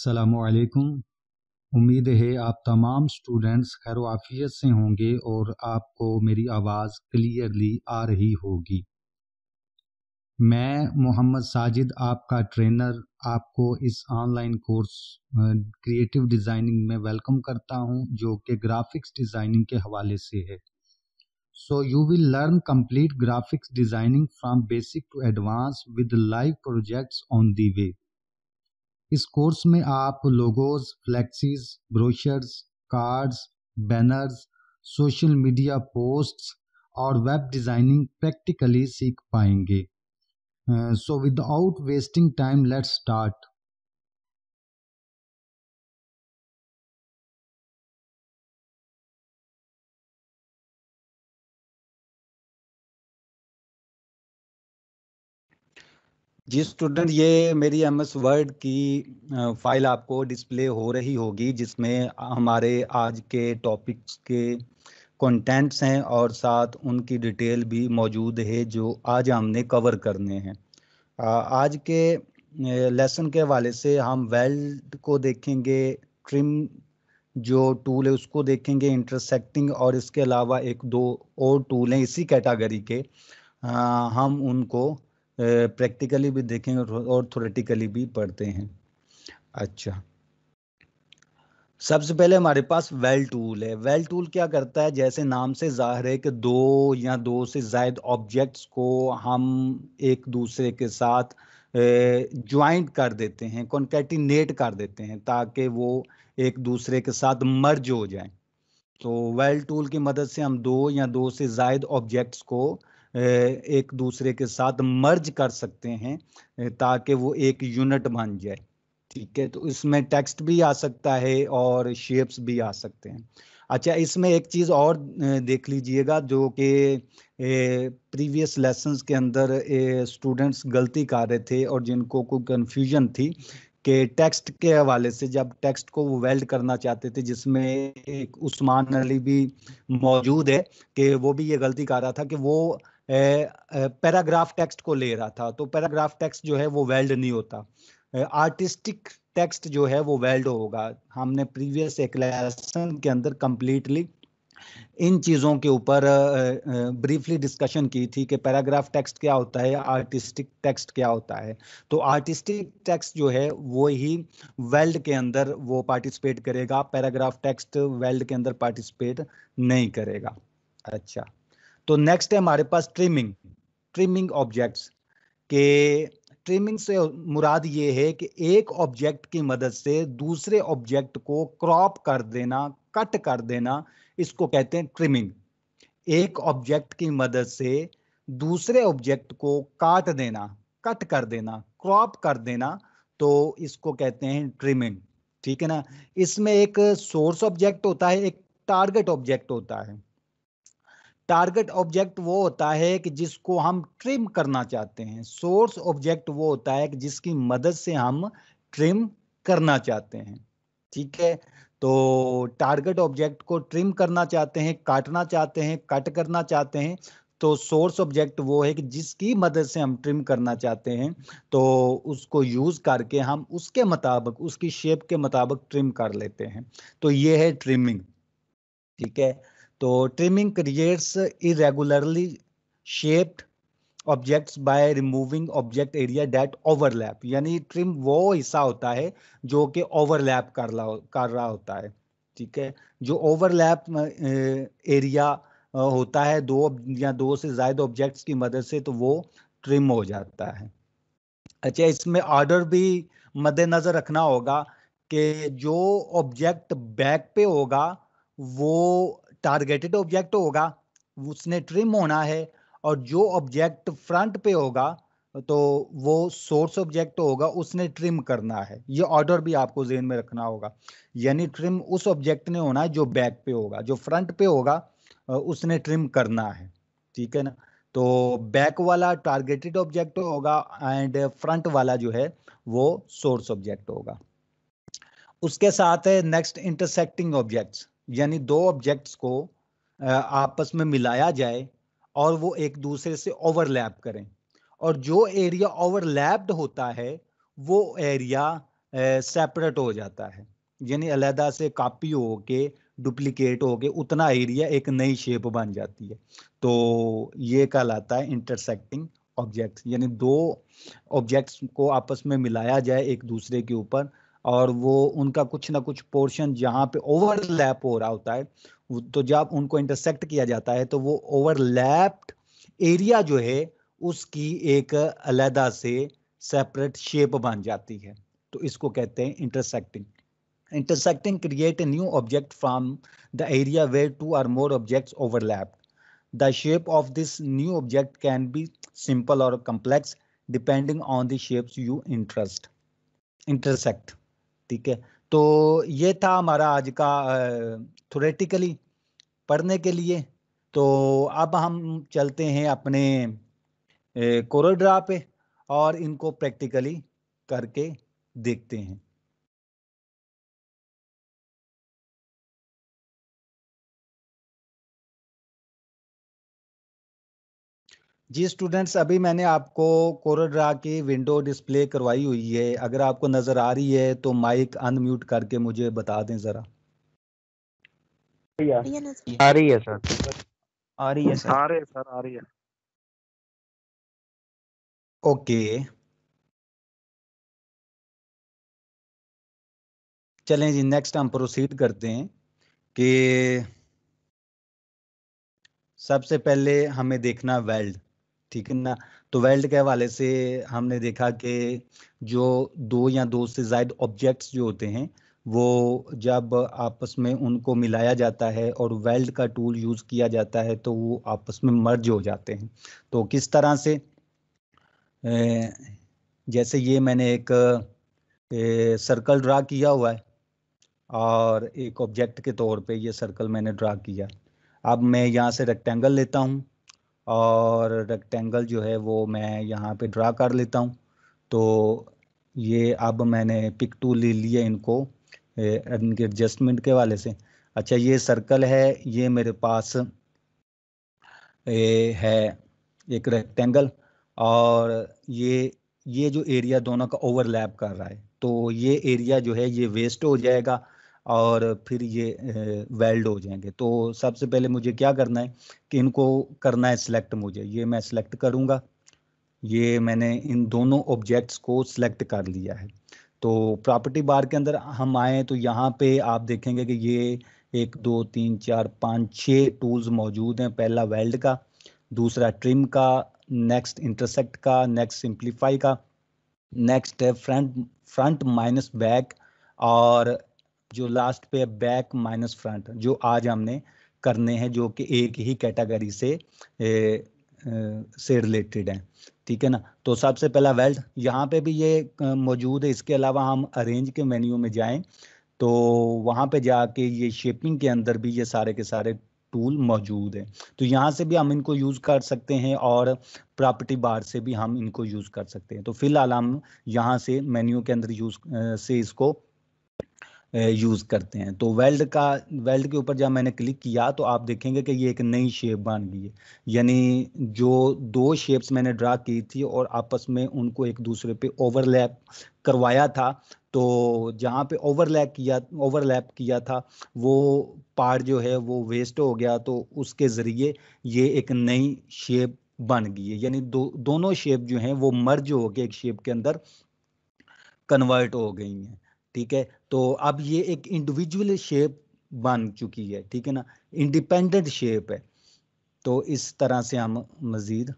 अस्सलामुअलैकुम। उम्मीद है आप तमाम स्टूडेंट्स खैर आफियत से होंगे और आपको मेरी आवाज़ क्लियरली आ रही होगी। मैं मोहम्मद साजिद आपका ट्रेनर आपको इस ऑनलाइन कोर्स क्रिएटिव डिज़ाइनिंग में वेलकम करता हूं, जो कि ग्राफिक्स डिज़ाइनिंग के हवाले से है। So you will learn complete graphics designing from basic to advance with live projects on the way. इस कोर्स में आप logos, flexes, brochures, cards, banners, social media posts और वेब डिज़ाइनिंग प्रैक्टिकली सीख पाएंगे। So without wasting time let's start. जी student, ये मेरी MS Word की फाइल आपको डिस्प्ले हो रही होगी, जिसमें हमारे आज के टॉपिक्स के कंटेंट्स हैं और साथ उनकी डिटेल भी मौजूद है जो आज हमने कवर करने हैं। आज के लेसन के हवाले से हम वेल्ड को देखेंगे, ट्रिम जो टूल है उसको देखेंगे, इंटरसेक्टिंग, और इसके अलावा एक दो और टूल हैं इसी कैटेगरी के। हम उनको प्रैक्टिकली भी देखेंगे और थ्योरेटिकली भी पढ़ते हैं। अच्छा, सबसे पहले हमारे पास वेल टूल है। वेल टूल क्या करता है, जैसे नाम से जाहिर है कि दो या दो से ज़ायद ऑब्जेक्ट्स को हम एक दूसरे के साथ ज्वाइंट कर देते हैं, कॉन्कैटिनेट कर देते हैं, ताकि वो एक दूसरे के साथ मर्ज हो जाए। तो वेल टूल की मदद से हम दो या दो से ज़ायद ऑब्जेक्ट्स को एक दूसरे के साथ मर्ज कर सकते हैं, ताकि वो एक यूनिट बन जाए। ठीक है, तो इसमें टेक्स्ट भी आ सकता है और शेप्स भी आ सकते हैं। अच्छा, इसमें एक चीज़ और देख लीजिएगा, जो कि प्रीवियस लेसन्स के अंदर स्टूडेंट्स गलती कर रहे थे और जिनको कोई कन्फ्यूजन थी कि टेक्स्ट के हवाले से, जब टेक्स्ट को वो वेल्ड करना चाहते थे, जिसमें एक उस्मान अली भी मौजूद है, कि वो भी ये गलती कर रहा था कि वो पैराग्राफ टेक्स्ट को ले रहा था। तो पैराग्राफ टेक्स्ट जो है वो वेल्ड नहीं होता, आर्टिस्टिक टेक्स्ट जो है वो वेल्ड होगा। हमने प्रीवियस एक लेसन के अंदर कंप्लीटली इन चीज़ों के ऊपर ब्रीफली डिस्कशन की थी कि पैराग्राफ टेक्स्ट क्या होता है, आर्टिस्टिक टेक्स्ट क्या होता है। तो आर्टिस्टिक टेक्स्ट जो है वो ही वेल्ड के अंदर वो पार्टिसिपेट करेगा, पैराग्राफ टेक्स्ट वेल्ड के अंदर पार्टिसिपेट नहीं करेगा। अच्छा, तो नेक्स्ट है हमारे पास ट्रिमिंग। ट्रिमिंग ऑब्जेक्ट्स के ट्रिमिंग से मुराद ये है कि एक ऑब्जेक्ट की मदद से दूसरे ऑब्जेक्ट को क्रॉप कर देना, कट कर देना, इसको कहते हैं ट्रिमिंग। एक ऑब्जेक्ट की मदद से दूसरे ऑब्जेक्ट को काट देना, कट कर देना, क्रॉप कर देना, तो इसको कहते हैं ट्रिमिंग। ठीक है ना। इसमें एक सोर्स ऑब्जेक्ट होता है, एक टारगेट ऑब्जेक्ट होता है। टारगेट ऑब्जेक्ट वो होता है कि जिसको हम ट्रिम करना चाहते हैं। सोर्स ऑब्जेक्ट वो होता है कि जिसकी मदद से हम ट्रिम करना चाहते हैं। ठीक है, तो टारगेट ऑब्जेक्ट को ट्रिम करना चाहते हैं, काटना चाहते हैं, कट करना चाहते हैं, तो सोर्स ऑब्जेक्ट वो है कि जिसकी मदद से हम ट्रिम करना चाहते हैं, तो उसको यूज करके हम उसके मुताबिक, उसकी शेप के मुताबिक ट्रिम कर लेते हैं। तो ये है ट्रिमिंग। ठीक है, तो trimming creates irregularly shaped objects by removing object area that overlap. यानी ट्रिम वो हिस्सा होता है जो कि ओवरलैप कर रहा होता है। ठीक है, जो ओवरलैप एरिया होता है दो या दो से ज्यादा ऑब्जेक्ट्स की मदद से, तो वो ट्रिम हो जाता है। अच्छा, इसमें ऑर्डर भी मद्देनजर रखना होगा कि जो ऑब्जेक्ट बैक पे होगा वो टारगेटेड ऑब्जेक्ट होगा, उसने ट्रिम होना है, और जो ऑब्जेक्ट फ्रंट पे होगा तो वो सोर्स ऑब्जेक्ट होगा, उसने ट्रिम करना है। ये ऑर्डर भी आपको ज़हन में रखना होगा। यानी ट्रिम उस ऑब्जेक्ट ने होना है जो बैक पे होगा, जो फ्रंट पे होगा उसने ट्रिम करना है। ठीक है ना। तो बैक वाला टारगेटेड ऑब्जेक्ट होगा एंड फ्रंट वाला जो है वो सोर्स ऑब्जेक्ट होगा। उसके साथ है नेक्स्ट इंटरसेक्टिंग ऑब्जेक्ट्स, यानी दो ऑब्जेक्ट्स को आपस में मिलाया जाए और वो एक दूसरे से ओवरलैप करें, और जो एरिया ओवरलैप्ड होता है वो एरिया सेपरेट हो जाता है, यानी अलहदा से कॉपी होके डुप्लीकेट होके उतना एरिया एक नई शेप बन जाती है। तो ये कहलाता है इंटरसेक्टिंग ऑब्जेक्ट्स, यानी दो ऑब्जेक्ट्स को आपस में मिलाया जाए एक दूसरे के ऊपर, और वो उनका कुछ ना कुछ पोर्शन जहाँ पे ओवरलैप हो रहा होता है, तो जब उनको इंटरसेक्ट किया जाता है तो वो ओवरलैप्ड एरिया जो है उसकी एक अलहदा से सेपरेट शेप बन जाती है। तो इसको कहते हैं intersecting. Intersecting create a new object from the area where two or more objects overlap. The shape of this new object can be simple or complex depending on the shapes you intersect. ठीक है, तो ये था हमारा आज का theoretically पढ़ने के लिए। तो अब हम चलते हैं अपने कोरोड्रा पे और इनको प्रैक्टिकली करके देखते हैं। जी स्टूडेंट्स, अभी मैंने आपको कोरोड्रा की विंडो डिस्प्ले करवाई हुई है। अगर आपको नज़र आ रही है तो माइक अनम्यूट करके मुझे बता दें ज़रा। आ रही है सर, आ रही है सर, आ रही है सर, आ रही है। ओके, चलें जी, नेक्स्ट हम प्रोसीड करते हैं कि सबसे पहले हमें देखना वेल्ड, ठीक है ना। तो वेल्ड के हवाले से हमने देखा कि जो दो या दो से ज़ायद ऑब्जेक्ट्स जो होते हैं वो जब आपस में उनको मिलाया जाता है और वेल्ड का टूल यूज़ किया जाता है तो वो आपस में मर्ज हो जाते हैं। तो किस तरह से, जैसे ये मैंने एक सर्कल ड्रा किया हुआ है और एक ऑब्जेक्ट के तौर पे ये सर्कल मैंने ड्रा किया। अब मैं यहाँ से रेक्टेंगल लेता हूँ और रेक्टेंगल जो है वो मैं यहाँ पे ड्रा कर लेता हूँ। तो ये अब मैंने पिक टूल ले लिया इनको इनके एडजस्टमेंट के वाले से। अच्छा, ये सर्कल है, ये मेरे पास है एक रेक्टेंगल, और ये जो एरिया दोनों का ओवरलैप कर रहा है, तो ये एरिया जो है ये वेस्ट हो जाएगा और फिर ये वेल्ड हो जाएंगे। तो सबसे पहले मुझे क्या करना है कि इनको करना है सिलेक्ट। मुझे ये मैं सिलेक्ट करूँगा, ये मैंने इन दोनों ऑब्जेक्ट्स को सिलेक्ट कर लिया है। तो प्रॉपर्टी बार के अंदर हम आए तो यहाँ पे आप देखेंगे कि ये 1 2 3 4 5 6 टूल्स मौजूद हैं। पहला वेल्ड का, दूसरा ट्रिम का, नेक्स्ट इंटरसेक्ट का, नेक्स्ट सिंप्लीफाई का, नेक्स्ट है फ्रंट माइनस बैक, और जो लास्ट पे है बैक माइनस फ्रंट, जो आज हमने करने हैं, जो कि एक ही कैटेगरी से रिलेटेड हैं। ठीक है ना। तो सबसे पहला वेल्ड यहाँ पे भी ये मौजूद है। इसके अलावा हम अरेंज के मेन्यू में जाएं तो वहाँ पे जाके ये शेपिंग के अंदर भी ये सारे के सारे टूल मौजूद हैं। तो यहाँ से भी हम इनको यूज़ कर सकते हैं और प्रॉपर्टी बार से भी हम इनको यूज़ कर सकते हैं। तो फिलहाल हम यहाँ से मेन्यू के अंदर से इसको यूज़ करते हैं। तो वेल्ड के ऊपर जब मैंने क्लिक किया तो आप देखेंगे कि ये एक नई शेप बन गई है। यानी जो दो शेप्स मैंने ड्रा की थी और आपस में उनको एक दूसरे पे ओवरलैप करवाया था, तो जहाँ पे ओवरलैप किया था वो पार्ट जो है वो वेस्ट हो गया, तो उसके ज़रिए ये एक नई शेप बन गई है। यानी दोनों शेप जो हैं वो मर्ज हो के एक शेप के अंदर कन्वर्ट हो गई हैं। ठीक है, तो अब ये एक इंडिविजुअल शेप बन चुकी है। ठीक है ना, इंडिपेंडेंट शेप है। तो इस तरह से हम मज़ीद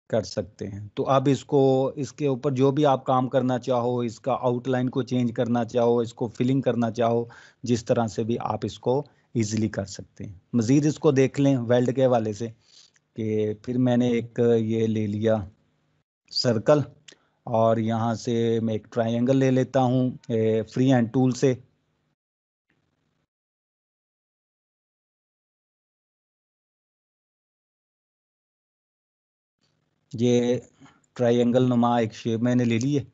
कर सकते हैं। तो अब इसके ऊपर जो भी आप काम करना चाहो, इसका आउटलाइन को चेंज करना चाहो, इसको फिलिंग करना चाहो, जिस तरह से भी आप इसको इजीली कर सकते हैं। मज़ीद इसको देख लें वेल्ड के हवाले से कि फिर मैंने एक ये ले लिया सर्कल और यहाँ से मैं एक ट्रायंगल ले लेता हूँ फ्री हैंड टूल से। ये ट्रायंगल नुमा एक शेप मैंने ले ली है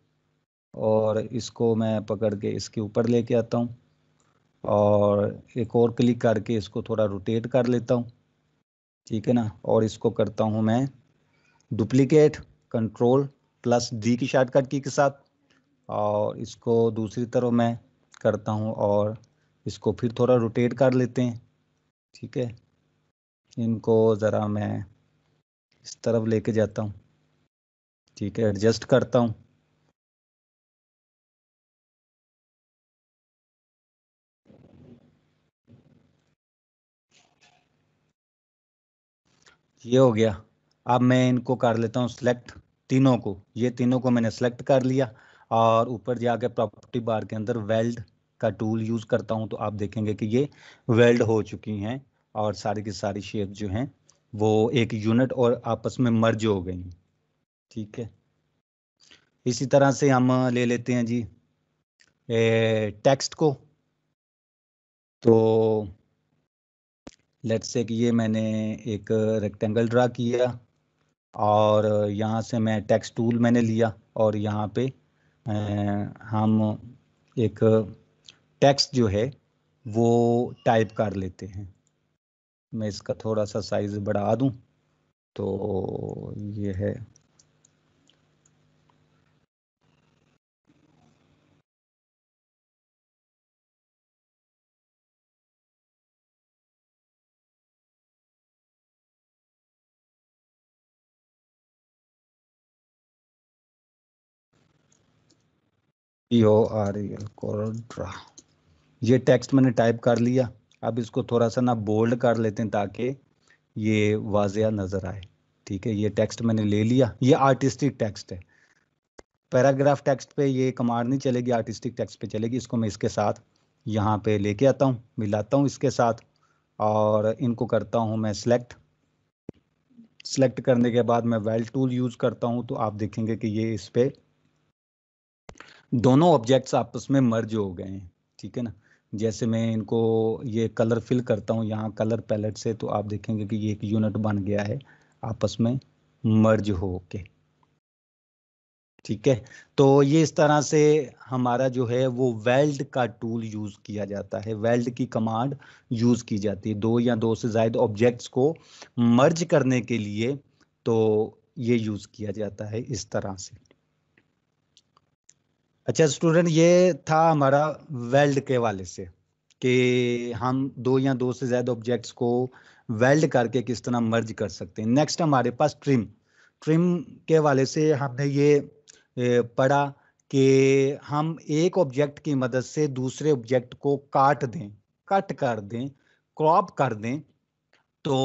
और इसको मैं पकड़ के इसके ऊपर लेके आता हूँ और एक और क्लिक करके इसको थोड़ा रोटेट कर लेता हूँ। ठीक है ना, और इसको करता हूँ मैं डुप्लीकेट, कंट्रोल+D की शॉर्टकट की के साथ। और इसको दूसरी तरफ मैं करता हूँ और इसको फिर थोड़ा रोटेट कर लेते हैं। ठीक है, इनको ज़रा मैं इस तरफ लेके जाता हूँ। ठीक है, एडजस्ट करता हूँ। ये हो गया। अब मैं इनको कर लेता हूँ सिलेक्ट, तीनों को, ये तीनों को मैंने सेलेक्ट कर लिया और ऊपर जाके प्रॉपर्टी बार के अंदर वेल्ड का टूल यूज़ करता हूँ तो आप देखेंगे कि ये वेल्ड हो चुकी हैं और सारी की सारी शेप जो हैं वो एक यूनिट और आपस में मर्ज हो गई। ठीक है, इसी तरह से हम ले लेते हैं जी टेक्स्ट को। तो लेट्स से कि ये मैंने एक रेक्टेंगल ड्रा किया और यहाँ से मैं टेक्स्ट टूल मैंने लिया और यहाँ पे हम एक टेक्स्ट जो है वो टाइप कर लेते हैं। मैं इसका थोड़ा सा साइज बढ़ा दूं तो ये है। COREL कोरड्रा, ये टेक्स्ट मैंने टाइप कर लिया। अब इसको थोड़ा सा ना बोल्ड कर लेते हैं ताकि ये वाज़िया नज़र आए। ठीक है, ये टेक्स्ट मैंने ले लिया, ये आर्टिस्टिक टेक्स्ट है। पैराग्राफ टेक्स्ट पे ये कमांड नहीं चलेगी, आर्टिस्टिक टेक्स्ट पे चलेगी। इसको मैं इसके साथ यहाँ पे लेके आता हूँ, मिलाता हूँ इसके साथ और इनको करता हूँ मैं सिलेक्ट। सिलेक्ट करने के बाद मैं वेल टूल यूज़ करता हूँ तो आप देखेंगे कि ये इस पे दोनों ऑब्जेक्ट्स आपस में मर्ज हो गए हैं। ठीक है ना, जैसे मैं इनको ये कलर फिल करता हूँ यहाँ कलर पैलेट से तो आप देखेंगे कि ये एक यूनिट बन गया है आपस में मर्ज हो के। ठीक है, तो ये इस तरह से हमारा जो है वो वेल्ड का टूल यूज किया जाता है, वेल्ड की कमांड यूज की जाती है दो या दो से ज्यादा ऑब्जेक्ट्स को मर्ज करने के लिए। तो ये यूज किया जाता है इस तरह से। अच्छा स्टूडेंट, ये था हमारा वेल्ड के वाले से कि हम दो या दो से ज्यादा ऑब्जेक्ट्स को वेल्ड करके किस तरह मर्ज कर सकते हैं। नेक्स्ट हमारे पास ट्रिम। ट्रिम के वाले से हमने ये पढ़ा कि हम एक ऑब्जेक्ट की मदद से दूसरे ऑब्जेक्ट को काट दें, कट कर दें, क्रॉप कर दें तो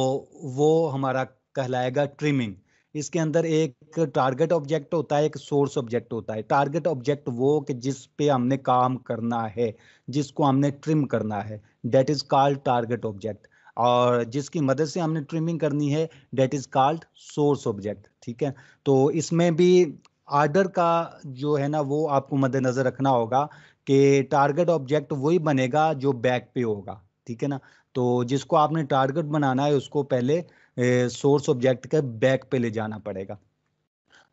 वो हमारा कहलाएगा ट्रिमिंग। इसके अंदर एक टारगेट ऑब्जेक्ट होता है, एक सोर्स ऑब्जेक्ट होता है। टारगेट ऑब्जेक्ट वो कि जिस पे हमने काम करना है, जिसको हमने ट्रिम करना है, that is called target object. और जिसकी मदद से हमने ट्रिमिंग करनी है that is called source object. ठीक है, तो इसमें भी आर्डर का जो है ना वो आपको मद्देनजर रखना होगा कि टारगेट ऑब्जेक्ट वही बनेगा जो बैक पे होगा। ठीक है ना, तो जिसको आपने टारगेट बनाना है उसको पहले सोर्स ऑब्जेक्ट के बैक पे ले जाना पड़ेगा।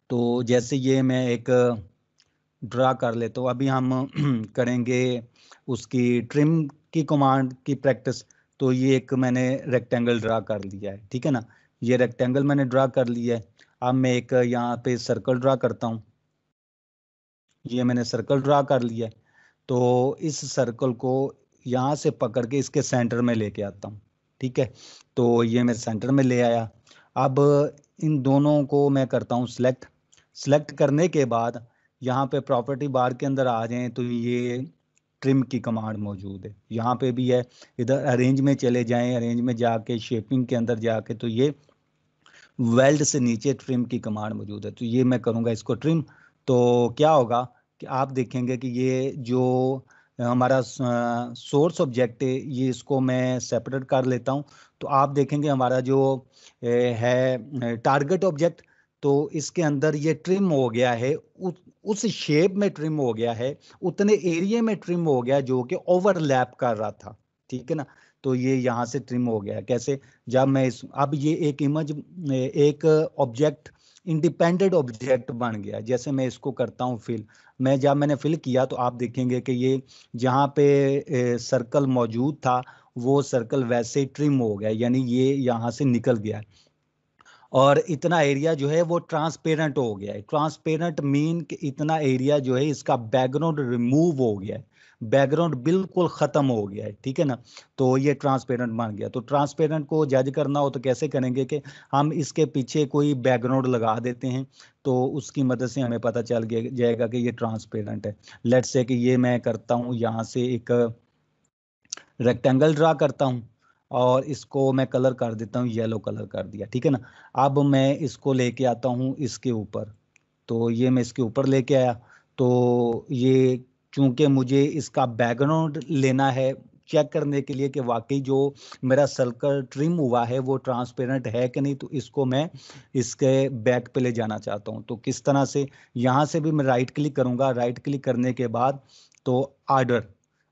तो जैसे ये मैं एक ड्रा कर लेता हूँ, अभी हम करेंगे उसकी ट्रिम की कमांड की प्रैक्टिस। तो ये एक मैंने रेक्टेंगल ड्रा कर लिया है। ठीक है ना, ये रेक्टेंगल मैंने ड्रा कर लिया है। अब मैं एक यहाँ पे सर्कल ड्रा करता हूँ। ये मैंने सर्कल ड्रा कर लिया है। तो इस सर्कल को यहाँ से पकड़ के इसके सेंटर में लेके आता हूँ। ठीक है, तो ये मैं सेंटर में ले आया। अब इन दोनों को मैं करता हूँ सिलेक्ट। सिलेक्ट करने के बाद यहाँ पे प्रॉपर्टी बार के अंदर आ जाएं तो ये ट्रिम की कमांड मौजूद है, यहाँ पे भी है। इधर अरेंज में चले जाएं, अरेंज में जाके शेपिंग के अंदर जाके तो ये वेल्ड से नीचे ट्रिम की कमांड मौजूद है। तो ये मैं करूँगा इसको ट्रिम। तो क्या होगा कि आप देखेंगे कि ये जो हमारा सोर्स ऑब्जेक्ट है ये इसको मैं सेपरेट कर लेता हूँ। तो आप देखेंगे हमारा जो है टारगेट ऑब्जेक्ट, तो इसके अंदर ये ट्रिम हो गया है, उस शेप में ट्रिम हो गया है, उतने एरिया में ट्रिम हो गया जो कि ओवरलैप कर रहा था। ठीक है ना, तो ये यहाँ से ट्रिम हो गया। कैसे, जब मैं इस अब ये एक इमेज, एक ऑब्जेक्ट इंडिपेंडेंट ऑब्जेक्ट बन गया। जैसे मैं इसको करता हूँ फिल, मैं जब मैंने फिल किया तो आप देखेंगे कि ये जहाँ पे सर्कल मौजूद था वो सर्कल वैसे ही ट्रिम हो गया, यानी ये यहाँ से निकल गया। और इतना एरिया जो है वो ट्रांसपेरेंट हो गया है। ट्रांसपेरेंट मीन कि इतना एरिया जो है इसका बैकग्राउंड रिमूव हो गया है, बैकग्राउंड बिल्कुल खत्म हो गया है, ठीक है ना। तो ये ट्रांसपेरेंट बन गया। तो ट्रांसपेरेंट को जज करना हो तो कैसे करेंगे कि हम इसके पीछे कोई बैकग्राउंड लगा देते हैं, तो उसकी मदद से हमें पता चल जाएगा कि ये ट्रांसपेरेंट है। लेट्स से कि ये मैं करता हूँ, यहाँ से एक रेक्टेंगल ड्रा करता हूँ और इसको मैं कलर कर देता हूँ, येलो कलर कर दिया, ठीक है ना। अब मैं इसको लेके आता हूँ इसके ऊपर, तो ये मैं इसके ऊपर लेके आया। तो ये चूंकि मुझे इसका बैकग्राउंड लेना है चेक करने के लिए कि वाकई जो मेरा सर्कल ट्रिम हुआ है वो ट्रांसपेरेंट है कि नहीं, तो इसको मैं इसके बैक पे ले जाना चाहता हूँ। तो किस तरह से, यहाँ से भी मैं राइट क्लिक करूँगा, राइट क्लिक करने के बाद तो आर्डर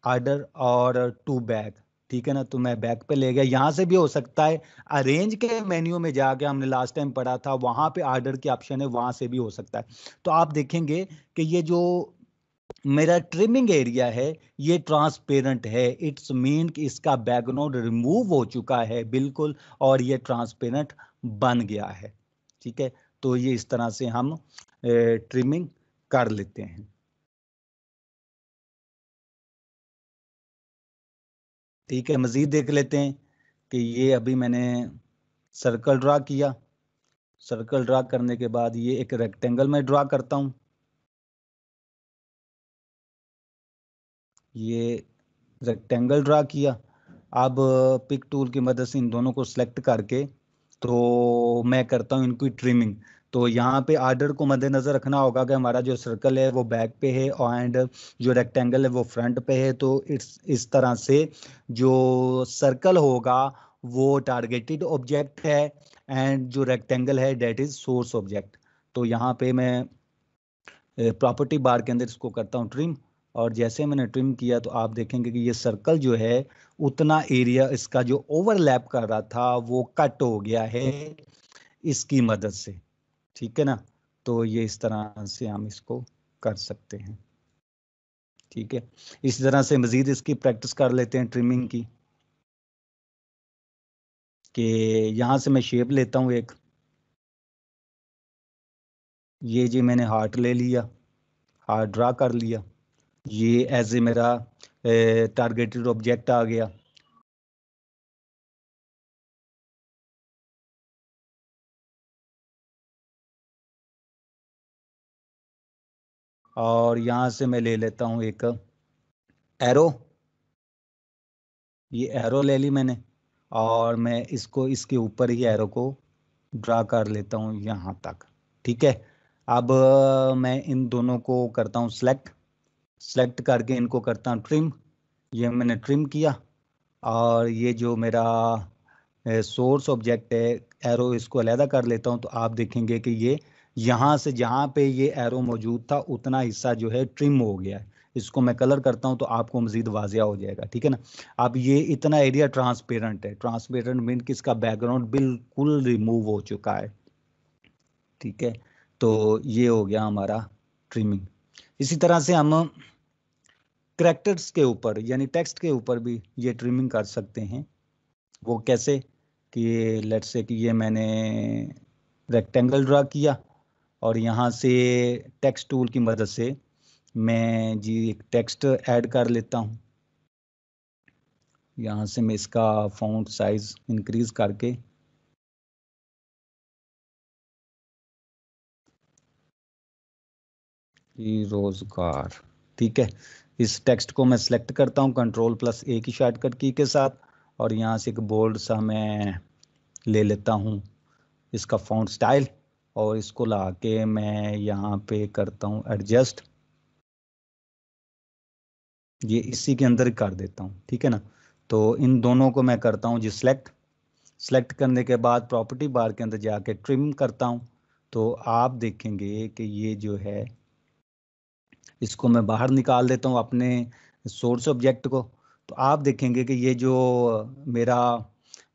आर्डर और टू बैक, ठीक है ना। तो मैं बैक पे ले गया। यहाँ से भी हो सकता है अरेंज के मेन्यू में जाके, हमने लास्ट टाइम पढ़ा था वहां पे आर्डर की ऑप्शन है, वहां से भी हो सकता है। तो आप देखेंगे कि ये जो मेरा ट्रिमिंग एरिया है ये ट्रांसपेरेंट है। इट्स मीन कि इसका बैकग्राउंड रिमूव हो चुका है बिल्कुल, और ये ट्रांसपेरेंट बन गया है, ठीक है। तो ये इस तरह से हम ट्रिमिंग कर लेते हैं। ठीक है, मजीद देख लेते हैं कि ये अभी मैंने सर्कल ड्रा किया। सर्कल ड्रा करने के बाद ये एक रेक्टेंगल में ड्रा करता हूँ। ये रेक्टेंगल ड्रा किया। अब पिक टूल की मदद से इन दोनों को सिलेक्ट करके तो मैं करता हूँ इनकी ट्रिमिंग। तो यहाँ पे आर्डर को मद्देनजर रखना होगा कि हमारा जो सर्कल है वो बैक पे है एंड जो रेक्टेंगल है वो फ्रंट पे है। तो इस तरह से जो सर्कल होगा वो टारगेटेड ऑब्जेक्ट है एंड जो रेक्टेंगल है डेट इज सोर्स ऑब्जेक्ट। तो यहाँ पे मैं प्रॉपर्टी बार के अंदर इसको करता हूँ ट्रिम, और जैसे मैंने ट्रिम किया तो आप देखेंगे कि ये सर्कल जो है उतना एरिया इसका जो ओवरलैप कर रहा था वो कट हो गया है इसकी मदद से, ठीक है ना। तो ये इस तरह से हम इसको कर सकते हैं, ठीक है। इसी तरह से मजीद इसकी प्रैक्टिस कर लेते हैं ट्रिमिंग की, कि यहाँ से मैं शेप लेता हूँ एक, ये जी मैंने हार्ट ले लिया, हार्ट ड्रा कर लिया, ये एज ए मेरा टारगेटेड ऑब्जेक्ट आ गया। और यहाँ से मैं ले लेता हूँ एक एरो, ये एरो ले ली मैंने, और मैं इसको इसके ऊपर ही एरो को ड्रा कर लेता हूँ यहाँ तक, ठीक है। अब मैं इन दोनों को करता हूँ सेलेक्ट, सेलेक्ट करके इनको करता हूँ ट्रिम। ये मैंने ट्रिम किया, और ये जो मेरा सोर्स ऑब्जेक्ट है एरो इसको अलहदा कर लेता हूँ। तो आप देखेंगे कि ये यहाँ से जहाँ पे ये एरो मौजूद था उतना हिस्सा जो है ट्रिम हो गया है। इसको मैं कलर करता हूँ तो आपको मजीद वाजिया हो जाएगा, ठीक है ना। अब ये इतना एरिया ट्रांसपेरेंट है, ट्रांसपेरेंट मीन कि इसका बैकग्राउंड बिल्कुल रिमूव हो चुका है, ठीक है। तो ये हो गया हमारा ट्रिमिंग। इसी तरह से हम कैरेक्टर्स के ऊपर यानी टेक्स्ट के ऊपर भी ये ट्रिमिंग कर सकते हैं। वो कैसे कि लेट्स से कि ये मैंने रेक्टेंगल ड्रा किया, और यहाँ से टेक्स्ट टूल की मदद से मैं जी एक टेक्स्ट ऐड कर लेता हूँ। यहाँ से मैं इसका फॉन्ट साइज इंक्रीज करके रोजगार, ठीक है। इस टेक्स्ट को मैं सिलेक्ट करता हूँ कंट्रोल+A की शॉर्टकट की के साथ, और यहाँ से एक बोल्ड सा मैं ले लेता हूँ इसका फॉन्ट स्टाइल, और इसको ला के मैं यहाँ पे करता हूँ एडजस्ट, ये इसी के अंदर कर देता हूँ, ठीक है ना। तो इन दोनों को मैं करता हूँ जी सिलेक्ट, सेलेक्ट करने के बाद प्रॉपर्टी बार के अंदर जाके ट्रिम करता हूँ। तो आप देखेंगे कि ये जो है इसको मैं बाहर निकाल देता हूँ अपने सोर्स ऑब्जेक्ट को। तो आप देखेंगे कि ये जो मेरा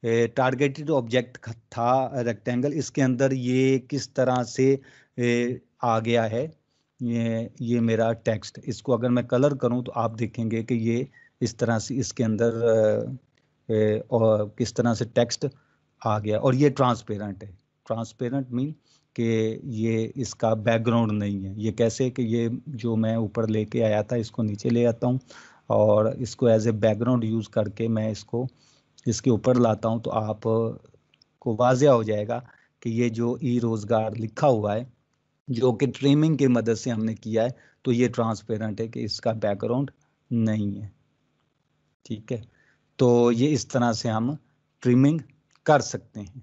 टारगेटेड ऑब्जेक्ट था रेक्टेंगल, इसके अंदर ये किस तरह से आ गया है ये मेरा टेक्स्ट। इसको अगर मैं कलर करूं तो आप देखेंगे कि ये इस तरह से इसके अंदर और किस तरह से टेक्स्ट आ गया, और ये ट्रांसपेरेंट है। ट्रांसपेरेंट मीन कि ये इसका बैकग्राउंड नहीं है। ये कैसे कि ये जो मैं ऊपर लेके आया था इसको नीचे ले आता हूँ और इसको एज ए बैकग्राउंड यूज़ करके मैं इसको इसके ऊपर लाता हूँ, तो आप को वाज़िया हो जाएगा कि ये जो ई रोज़गार लिखा हुआ है जो कि ट्रिमिंग की मदद से हमने किया है, तो ये ट्रांसपेरेंट है कि इसका बैकग्राउंड नहीं है। ठीक है, तो ये इस तरह से हम ट्रिमिंग कर सकते हैं।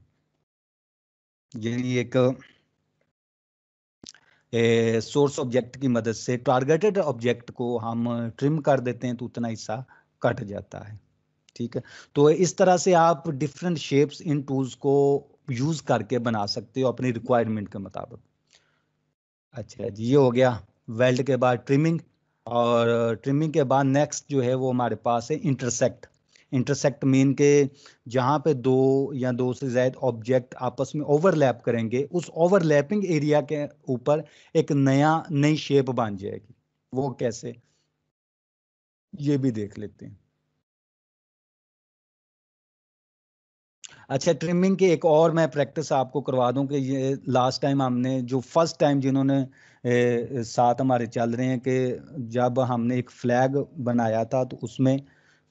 यानी एक सोर्स ऑब्जेक्ट की मदद से टारगेटेड ऑब्जेक्ट को हम ट्रिम कर देते हैं तो उतना हिस्सा कट जाता है। ठीक है, तो इस तरह से आप डिफरेंट शेप्स इन टूल्स को यूज करके बना सकते हो अपनी रिक्वायरमेंट के मुताबिक। अच्छा जी, ये हो गया वेल्ड के बाद ट्रिमिंग, और ट्रिमिंग के बाद नेक्स्ट जो है वो हमारे पास है इंटरसेक्ट। इंटरसेक्ट मीन के जहाँ पे दो या दो से ज्यादा ऑब्जेक्ट आपस में ओवरलैप करेंगे, उस ओवरलैपिंग एरिया के ऊपर एक नई शेप बन जाएगी। वो कैसे, ये भी देख लेते हैं। अच्छा, ट्रिमिंग की एक और मैं प्रैक्टिस आपको करवा दूं कि ये लास्ट टाइम हमने जो फर्स्ट टाइम जिन्होंने साथ हमारे चल रहे हैं कि जब हमने एक फ्लैग बनाया था तो उसमें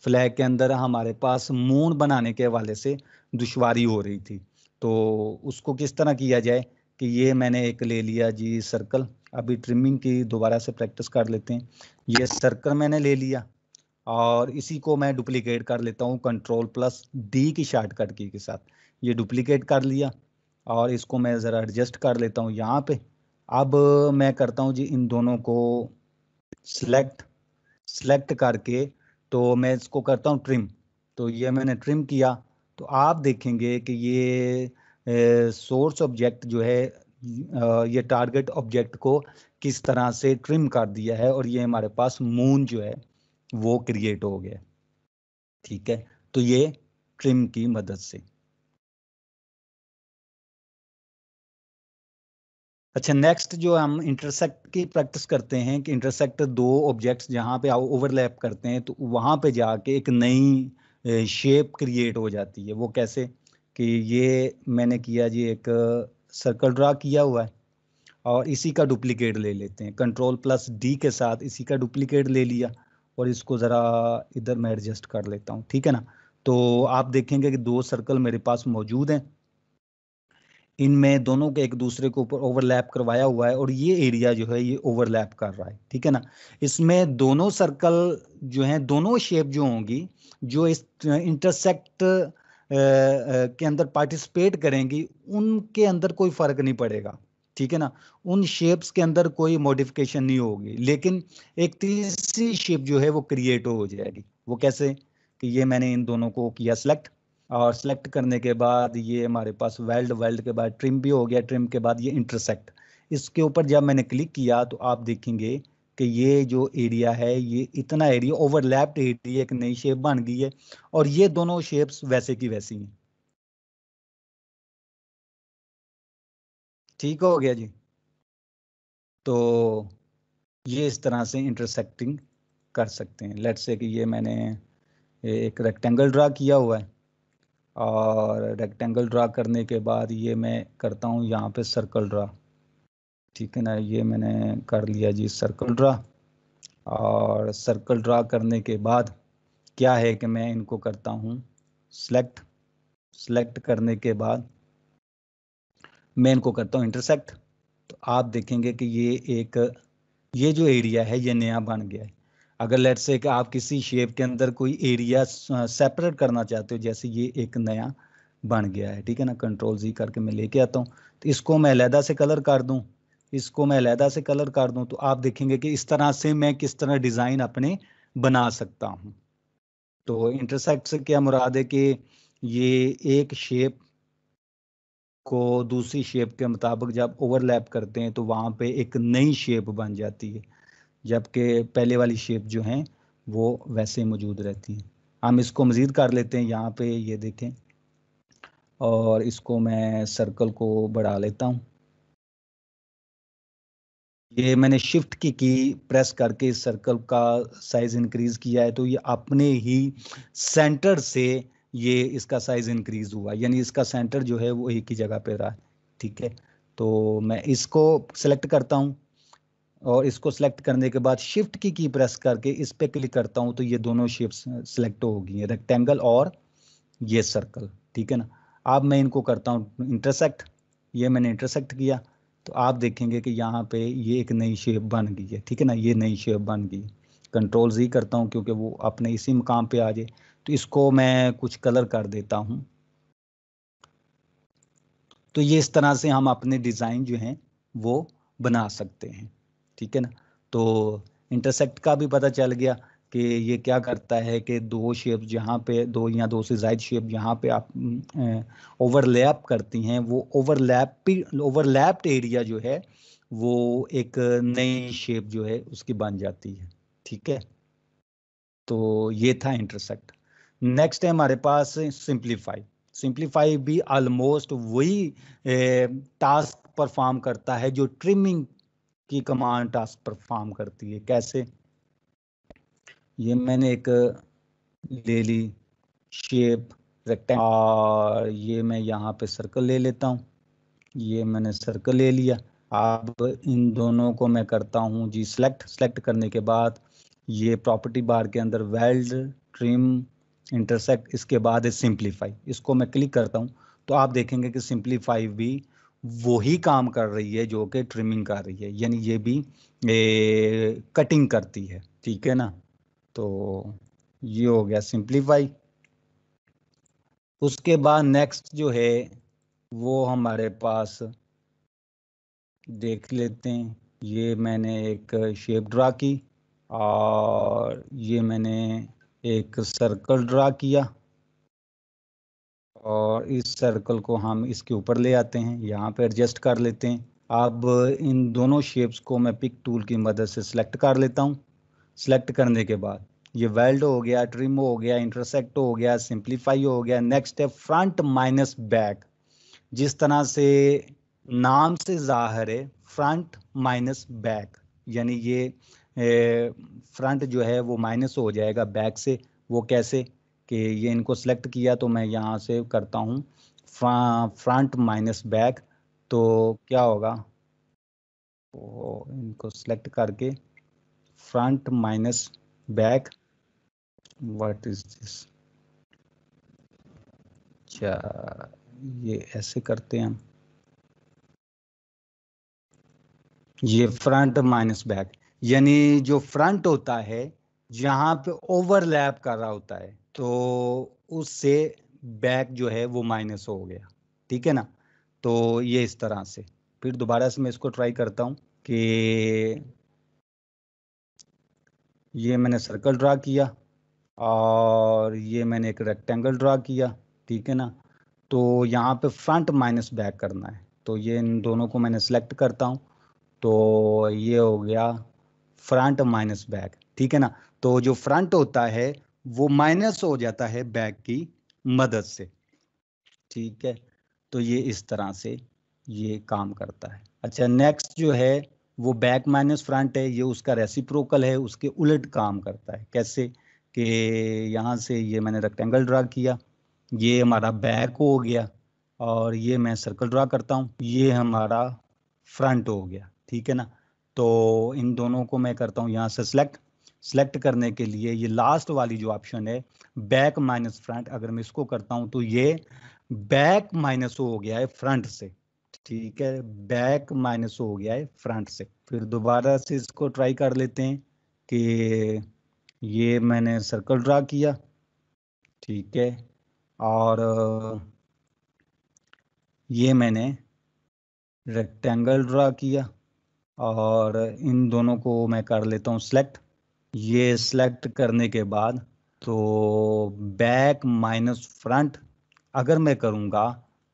फ्लैग के अंदर हमारे पास मून बनाने के हवाले से दुश्वारी हो रही थी। तो उसको किस तरह किया जाए कि ये मैंने एक ले लिया जी सर्कल। अभी ट्रिमिंग की दोबारा से प्रैक्टिस कर लेते हैं। ये सर्कल मैंने ले लिया और इसी को मैं डुप्लीकेट कर लेता हूँ Ctrl+D की शॉर्टकट की के साथ। ये डुप्लीकेट कर लिया और इसको मैं ज़रा एडजस्ट कर लेता हूँ यहाँ पे। अब मैं करता हूँ जी इन दोनों को सिलेक्ट करके, तो मैं इसको करता हूँ ट्रिम। तो ये मैंने ट्रिम किया, तो आप देखेंगे कि ये सोर्स ऑब्जेक्ट जो है ये टारगेट ऑब्जेक्ट को किस तरह से ट्रिम कर दिया है और ये हमारे पास मून जो है वो क्रिएट हो गया। ठीक है, तो ये ट्रिम की मदद से। अच्छा, नेक्स्ट जो हम इंटरसेक्ट की प्रैक्टिस करते हैं कि इंटरसेक्ट दो ऑब्जेक्ट्स जहां पे ओवरलैप करते हैं तो वहां पे जाके एक नई शेप क्रिएट हो जाती है। वो कैसे कि ये मैंने किया जी, एक सर्कल ड्रा किया हुआ है और इसी का डुप्लीकेट ले लेते हैं। Ctrl+D के साथ इसी का डुप्लीकेट ले लिया और इसको ज़रा इधर मैं एडजस्ट कर लेता हूँ। ठीक है ना, तो आप देखेंगे कि दो सर्कल मेरे पास मौजूद हैं, इनमें दोनों के एक दूसरे के ऊपर ओवरलैप करवाया हुआ है और ये एरिया जो है ये ओवरलैप कर रहा है। ठीक है ना, इसमें दोनों सर्कल जो हैं, दोनों शेप जो होंगी जो इस इंटरसेक्ट के अंदर पार्टिसिपेट करेंगी, उनके अंदर कोई फर्क नहीं पड़ेगा। ठीक है ना, उन शेप्स के अंदर कोई मॉडिफिकेशन नहीं होगी, लेकिन एक तीसरी शेप जो है वो क्रिएट हो जाएगी। वो कैसे कि ये मैंने इन दोनों को किया सिलेक्ट, और सिलेक्ट करने के बाद ये हमारे पास वेल्ड के बाद ट्रिम भी हो गया, ट्रिम के बाद ये इंटरसेक्ट। इसके ऊपर जब मैंने क्लिक किया तो आप देखेंगे कि ये जो एरिया है ये इतना एरिया ओवरलैप्ड एरिया एक नई शेप बन गई है और ये दोनों शेप्स वैसे की वैसी हैं। ठीक हो गया जी, तो ये इस तरह से इंटरसेक्टिंग कर सकते हैं। लेट्स से कि ये मैंने एक रेक्टेंगल ड्रा किया हुआ है और रेक्टेंगल ड्रा करने के बाद ये मैं करता हूँ यहाँ पे सर्कल ड्रा। ठीक है ना, ये मैंने कर लिया जी सर्कल ड्रा, और सर्कल ड्रा करने के बाद क्या है कि मैं इनको करता हूँ सिलेक्ट करने के बाद मैं इनको करता हूँ इंटरसेक्ट। तो आप देखेंगे कि ये जो एरिया है ये नया बन गया है। अगर लेट्स से कि आप किसी शेप के अंदर कोई एरिया सेपरेट करना चाहते हो, जैसे ये एक नया बन गया है। ठीक है ना, Ctrl+Z करके मैं लेके आता हूँ, तो इसको मैं अलहदा से कलर कर दूं, इसको मैं अलहदा से कलर कर दूं, तो आप देखेंगे कि इस तरह से मैं किस तरह डिज़ाइन अपने बना सकता हूँ। तो इंटरसेक्ट से क्या मुराद है कि ये एक शेप को दूसरी शेप के मुताबिक जब ओवरलैप करते हैं तो वहाँ पे एक नई शेप बन जाती है, जबकि पहले वाली शेप जो हैं वो वैसे मौजूद रहती हैं। हम इसको मज़ीद कर लेते हैं, यहाँ पे ये देखें, और इसको मैं सर्कल को बढ़ा लेता हूँ। ये मैंने शिफ्ट की प्रेस करके सर्कल का साइज इंक्रीज किया है, तो ये अपने ही सेंटर से ये इसका साइज इंक्रीज हुआ, यानी इसका सेंटर जो है वो एक ही जगह पे रहा है। ठीक है, तो मैं इसको सेलेक्ट करता हूँ और इसको सेलेक्ट करने के बाद शिफ्ट की प्रेस करके इस पे क्लिक करता हूँ तो ये दोनों शेप्स सेलेक्ट होगी, रेक्टेंगल और ये सर्कल। ठीक है ना, अब मैं इनको करता हूँ इंटरसेक्ट। ये मैंने इंटरसेक्ट किया तो आप देखेंगे कि यहाँ पे ये एक नई शेप बन गई है। ठीक है ना, ये नई शेप बन गई। कंट्रोल Z करता हूँ क्योंकि वो अपने इसी मुकाम पे आ जाए। तो इसको मैं कुछ कलर कर देता हूँ। तो ये इस तरह से हम अपने डिज़ाइन जो हैं वो बना सकते हैं। ठीक है ना, तो इंटरसेक्ट का भी पता चल गया कि ये क्या करता है कि दो शेप जहाँ पे दो या दो से ज़ायद शेप जहाँ पे आप ओवरलैप करती हैं, वो ओवरलैप्ड एरिया जो है वो एक नई शेप जो है उसकी बन जाती है। ठीक है, तो ये था इंटरसेक्ट। नेक्स्ट है हमारे पास सिंप्लीफाई। सिंप्लीफाई भी ऑलमोस्ट वही टास्क परफॉर्म करता है जो ट्रिमिंग की कमांड टास्क परफॉर्म करती है। कैसे, ये मैंने एक ले ली शेप रेक्टेंगल और ये मैं यहाँ पे सर्कल ले लेता हूँ। ये मैंने सर्कल ले लिया। अब इन दोनों को मैं करता हूँ जी सेलेक्ट करने के बाद ये प्रॉपर्टी बार के अंदर वेल्ड ट्रिम इंटरसेक्ट, इसके बाद है सिंप्लीफाई। इसको मैं क्लिक करता हूँ तो आप देखेंगे कि सिंप्लीफाई भी वही काम कर रही है जो कि ट्रिमिंग कर रही है, यानी ये भी कटिंग करती है। ठीक है ना, तो ये हो गया सिंप्लीफाई। उसके बाद नेक्स्ट जो है वो हमारे पास देख लेते हैं। ये मैंने एक शेप ड्रा की और ये मैंने एक सर्कल ड्रा किया और इस सर्कल को हम इसके ऊपर ले आते हैं, यहाँ पे एडजस्ट कर लेते हैं। अब इन दोनों शेप्स को मैं पिक टूल की मदद से सिलेक्ट कर लेता हूँ। सिलेक्ट करने के बाद ये वेल्ड हो गया, ट्रिम हो गया, इंटरसेक्ट हो गया, सिंप्लीफाई हो गया। नेक्स्ट है फ्रंट माइनस बैक। जिस तरह से नाम से जाहिर है फ्रंट माइनस बैक, यानी ये फ्रंट जो है वो माइनस हो जाएगा बैक से। वो कैसे कि ये इनको सेलेक्ट किया तो मैं यहाँ से करता हूँ फ्रंट माइनस बैक, तो क्या होगा, तो इनको सेलेक्ट करके front minus back, what is this, अच्छा ये ऐसे करते हैं हम, ये फ्रंट माइनस बैक, यानी जो फ्रंट होता है जहां पे ओवरलैप कर रहा होता है तो उससे बैक जो है वो माइनस हो गया। ठीक है ना, तो ये इस तरह से। फिर दोबारा से मैं इसको ट्राई करता हूँ कि ये मैंने सर्कल ड्रा किया और ये मैंने एक रेक्टेंगल ड्रा किया। ठीक है ना, तो यहाँ पे फ्रंट माइनस बैक करना है, तो ये इन दोनों को मैंने सेलेक्ट करता हूँ तो ये हो गया फ्रंट माइनस बैक। ठीक है ना, तो जो फ्रंट होता है वो माइनस हो जाता है बैक की मदद से। ठीक है, तो ये इस तरह से ये काम करता है। अच्छा, नेक्स्ट जो है वो बैक माइनस फ्रंट है, ये उसका रेसिप्रोकल है, उसके उलट काम करता है। कैसे कि यहाँ से ये मैंने रेक्टेंगल ड्रा किया, ये हमारा बैक हो गया और ये मैं सर्कल ड्रा करता हूँ, ये हमारा फ्रंट हो गया। ठीक है ना, तो इन दोनों को मैं करता हूँ यहाँ से सेलेक्ट करने के लिए ये लास्ट वाली जो ऑप्शन है बैक माइनस फ्रंट, अगर मैं इसको करता हूँ तो ये बैक माइनस हो गया है फ्रंट से। ठीक है, बैक माइनस हो गया है फ्रंट से। फिर दोबारा से इसको ट्राई कर लेते हैं कि ये मैंने सर्कल ड्रा किया, ठीक है, और ये मैंने रेक्टेंगल ड्रा किया और इन दोनों को मैं कर लेता हूँ सेलेक्ट। ये सेलेक्ट करने के बाद तो बैक माइनस फ्रंट अगर मैं करूँगा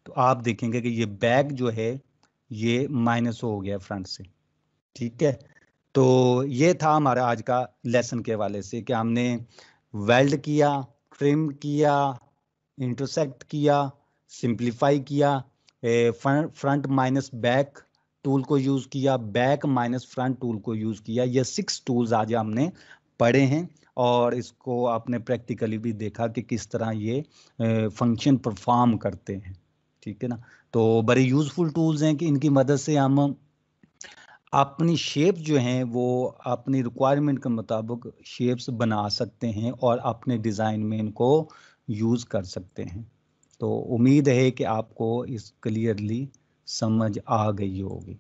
तो आप देखेंगे कि ये बैक जो है ये माइनस हो गया फ्रंट से। ठीक है, तो ये था हमारा आज का लेसन के हवाले से कि हमने वेल्ड किया, ट्रिम किया, इंटरसेक्ट किया, सिंप्लीफाई किया, फ्रंट माइनस बैक टूल को यूज़ किया, बैक माइनस फ्रंट टूल को यूज़ किया। ये 6 टूल्स आज हमने पढ़े हैं और इसको आपने प्रैक्टिकली भी देखा कि किस तरह ये फंक्शन परफॉर्म करते हैं। ठीक है ना। तो बड़े यूज़फुल टूल्स हैं कि इनकी मदद से हम अपनी शेप जो हैं वो अपनी रिक्वायरमेंट के मुताबिक शेप्स बना सकते हैं और अपने डिज़ाइन में इनको यूज़ कर सकते हैं। तो उम्मीद है कि आपको इस क्लियरली समझ आ गई होगी।